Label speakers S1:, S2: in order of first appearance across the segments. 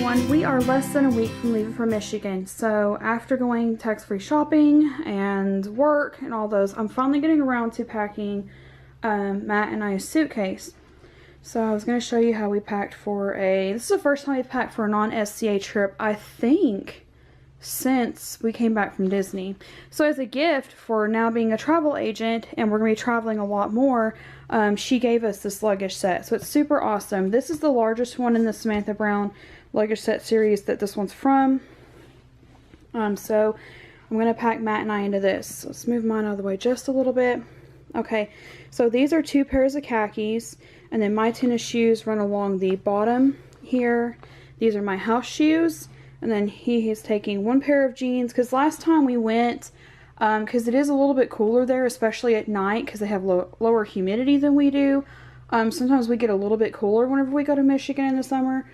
S1: everyone. We are less than a week from leaving for Michigan. So after going tax-free shopping and work and all those, I'm finally getting around to packing Matt and I's suitcase. So I was going to show you how we packed for this is the first time we've packed for a non-SCA trip, I think, since we came back from Disney. So as a gift for now being a travel agent, and we're going to be traveling a lot more, she gave us this luggage set. So it's super awesome. This is the largest one in the Samantha Brown luggage set series that this one's from. So I'm going to pack Matt and I into this. Let's move mine out of the way just a little bit. Okay, so these are 2 pairs of khakis, and then my tennis shoes run along the bottom here. These are my house shoes, and then he is taking 1 pair of jeans, because last time we went, because it is a little bit cooler there, especially at night, because they have lower humidity than we do. Sometimes we get a little bit cooler whenever we go to Michigan in the summer.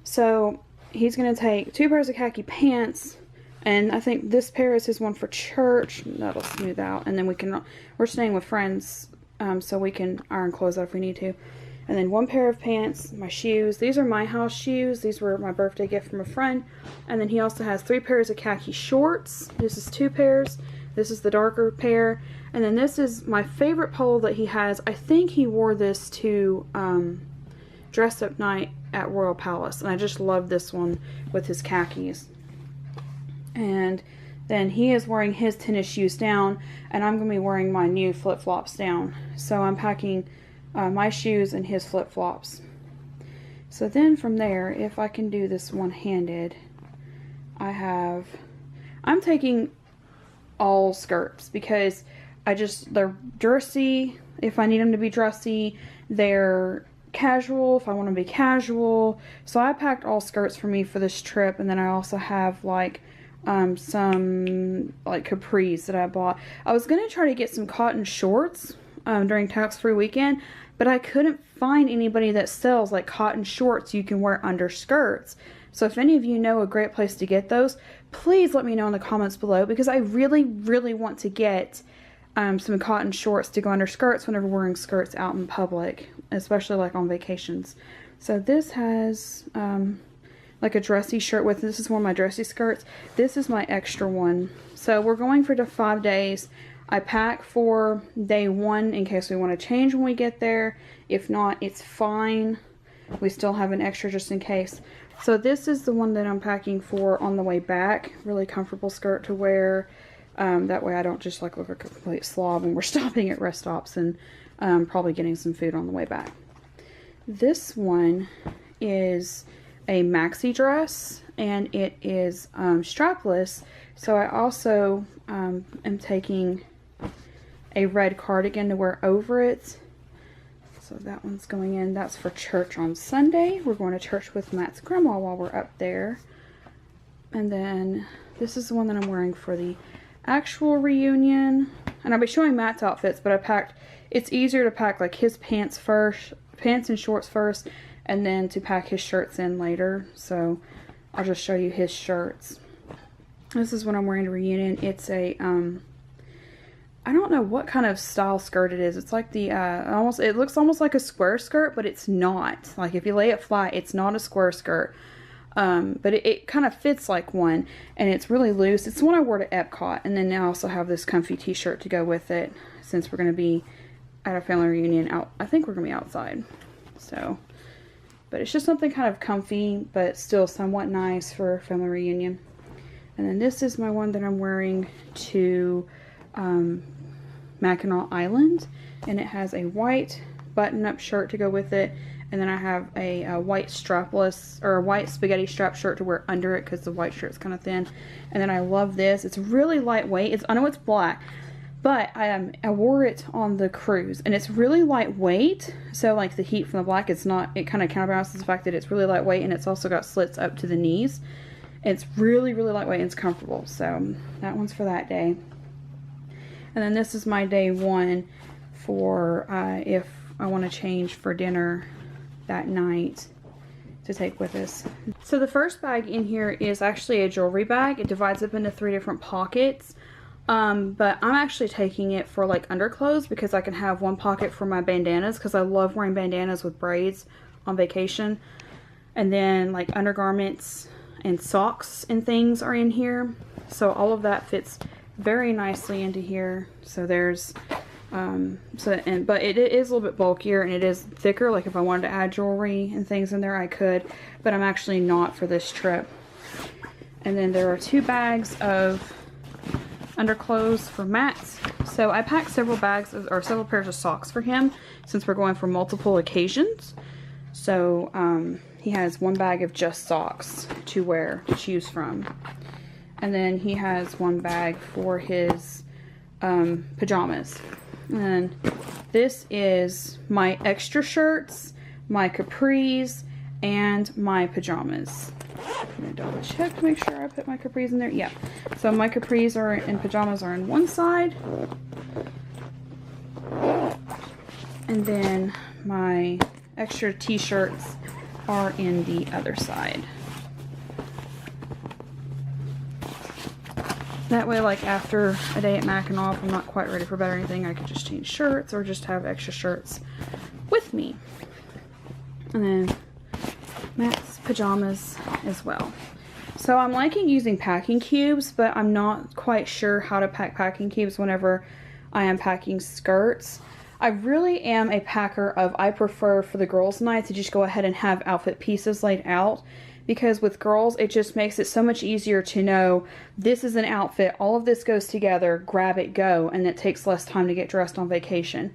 S1: So he's going to take 2 pairs of khaki pants, and I think this pair is his one for church. That'll smooth out, and then we're staying with friends, so we can iron clothes out if we need to. And then 1 pair of pants, my shoes. These are my house shoes. These were my birthday gift from a friend. And then he also has 3 pairs of khaki shorts. This is 2 pairs. This is the darker pair. And then this is my favorite polo that he has. I think he wore this to dress up night at Royal Palace. And I just love this one with his khakis. And then he is wearing his tennis shoes down, and I'm going to be wearing my new flip-flops down. So I'm packing my shoes and his flip-flops. So then from there, if I can do this one-handed, I'm taking all skirts, because they're dressy if I need them to be dressy, they're casual if I want to be casual. So I packed all skirts for me for this trip, and then I also have like some like capris that I bought. I was going to try to get some cotton shorts during tax-free weekend, but I couldn't find anybody that sells like cotton shorts you can wear under skirts. So if any of you know a great place to get those, please let me know in the comments below, because I really, really want to get some cotton shorts to go under skirts whenever we're wearing skirts out in public, especially like on vacations. So this has like a dressy shirt with, this is one of my dressy skirts. This is my extra one. So we're going for the 5 days. I pack for day 1 in case we want to change when we get there. If not, it's fine. We still have an extra just in case. So this is the one that I'm packing for on the way back. Really comfortable skirt to wear. That way I don't just like look like a complete slob when we're stopping at rest stops and probably getting some food on the way back. This one is a maxi dress, and it is strapless. So I also am taking a red cardigan to wear over it. So that one's going in. That's for church on Sunday. We're going to church with Matt's grandma while we're up there. And then this is the one that I'm wearing for the actual reunion. And I'll be showing Matt's outfits, but it's easier to pack like his pants and shorts first, and then to pack his shirts in later. So I'll just show you his shirts. This is what I'm wearing to reunion. It's a I don't know what kind of style skirt it is. It's like the it looks almost like a square skirt, but it's not. Like if you lay it flat, it's not a square skirt. But it kind of fits like one, and it's really loose. It's the one I wore to Epcot, and then I also have this comfy t-shirt to go with it, since we're going to be at a family reunion out. I think we're going to be outside. So, but it's just something kind of comfy, but still somewhat nice for a family reunion. And then this is my one that I'm wearing to Mackinac Island, and it has a white button-up shirt to go with it, and then I have a white strapless, or a white spaghetti strap shirt to wear under it, because the white shirt's kind of thin. And then I love this. It's really lightweight. I know it's black, but I wore it on the cruise, and it's really lightweight. So like the heat from the black, it kind of counterbalances the fact that it's really lightweight, and it's also got slits up to the knees. It's really, really lightweight, and it's comfortable. So that one's for that day. And then this is my day 1 for if I want to change for dinner that night to take with us. So the first bag in here is actually a jewelry bag. It divides up into 3 different pockets. But I'm actually taking it for like underclothes, because I can have one pocket for my bandanas, because I love wearing bandanas with braids on vacation. And then like undergarments and socks and things are in here. So all of that fits very nicely into here. So there's, but it is a little bit bulkier and it is thicker. Like if I wanted to add jewelry and things in there, I could, but I'm actually not for this trip. And then there are 2 bags of underclothes for Matt. So I packed several bags or several pairs of socks for him since we're going for multiple occasions. So he has 1 bag of just socks to wear, to choose from. And then he has 1 bag for his pajamas. And this is my extra shirts, my capris, and my pajamas. I'm gonna double check to make sure I put my capris in there. Yeah. So my capris are and pajamas are on one side. And then my extra t-shirts are in the other side. That way, like after a day at Mackinac, I'm not quite ready for bed or anything, I could just change shirts or just have extra shirts with me. And then Matt's pajamas as well. So I'm liking using packing cubes, but I'm not quite sure how to pack packing cubes whenever I am packing skirts. I really am a packer of, I prefer for the girls' night to just go ahead and have outfit pieces laid out. Because with girls, it just makes it so much easier to know this is an outfit, all of this goes together, grab it, go, and it takes less time to get dressed on vacation.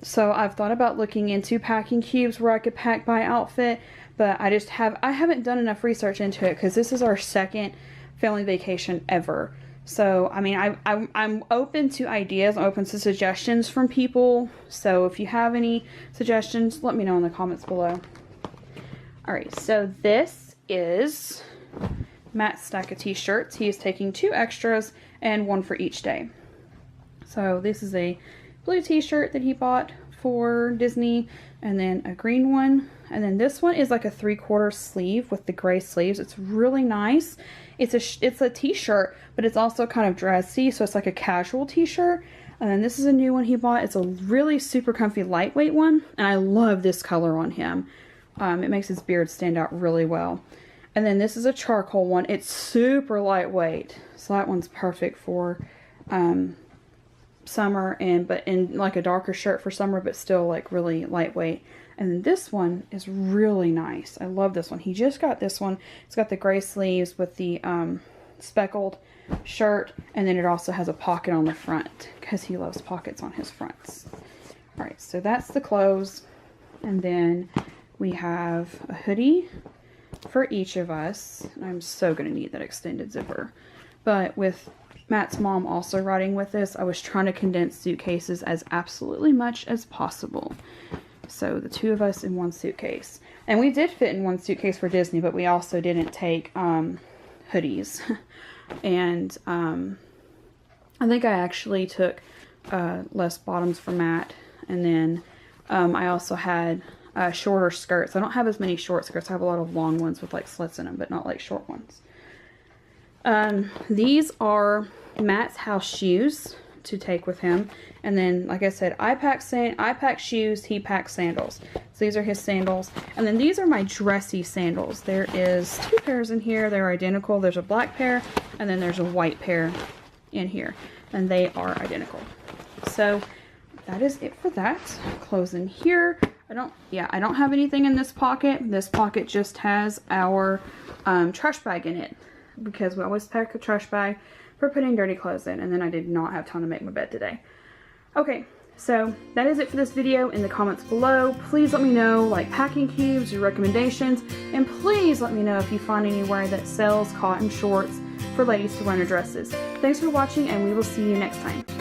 S1: So I've thought about looking into packing cubes where I could pack by outfit, but I haven't done enough research into it because this is our 2nd family vacation ever. So, I mean, I'm open to ideas, I'm open to suggestions from people. So if you have any suggestions, let me know in the comments below. Alright, so this is Matt's stack of t-shirts. He is taking 2 extras and 1 for each day. So this is a blue t-shirt that he bought for Disney, and then a green one. And then this one is like a 3/4 sleeve with the gray sleeves. It's really nice. It's a t-shirt, but it's also kind of dressy, so it's like a casual t-shirt. And then this is a new one he bought. It's a really super comfy lightweight one, and I love this color on him. It makes his beard stand out really well. And then this is a charcoal one. It's super lightweight. So that one's perfect for summer, but in like a darker shirt for summer, but still like really lightweight. And then this one is really nice. I love this one. He just got this one. It's got the gray sleeves with the speckled shirt. And then it also has a pocket on the front because he loves pockets on his fronts. Alright, so that's the clothes. And then we have a hoodie for each of us. I'm so going to need that extended zipper. But with Matt's mom also riding with us, I was trying to condense suitcases as absolutely much as possible. So the 2 of us in 1 suitcase. And we did fit in 1 suitcase for Disney, but we also didn't take hoodies. And I think I actually took less bottoms for Matt. And then I also had shorter skirts. I don't have as many short skirts. I have a lot of long ones with like slits in them, but not like short ones. These are Matt's house shoes to take with him. And then, like I said, I pack shoes, he packs sandals. So these are his sandals. And then these are my dressy sandals. There is 2 pairs in here. They're identical. There's a black pair and then there's a white pair in here. And they are identical. So that is it for that. Close in here. I don't have anything in this pocket. This pocket just has our trash bag in it because we always pack a trash bag for putting dirty clothes in, and then I did not have time to make my bed today. Okay, so that is it for this video. In the comments below, please let me know like packing cubes, your recommendations, and please let me know if you find anywhere that sells cotton shorts for ladies to wear in their dresses. Thanks for watching, and we will see you next time.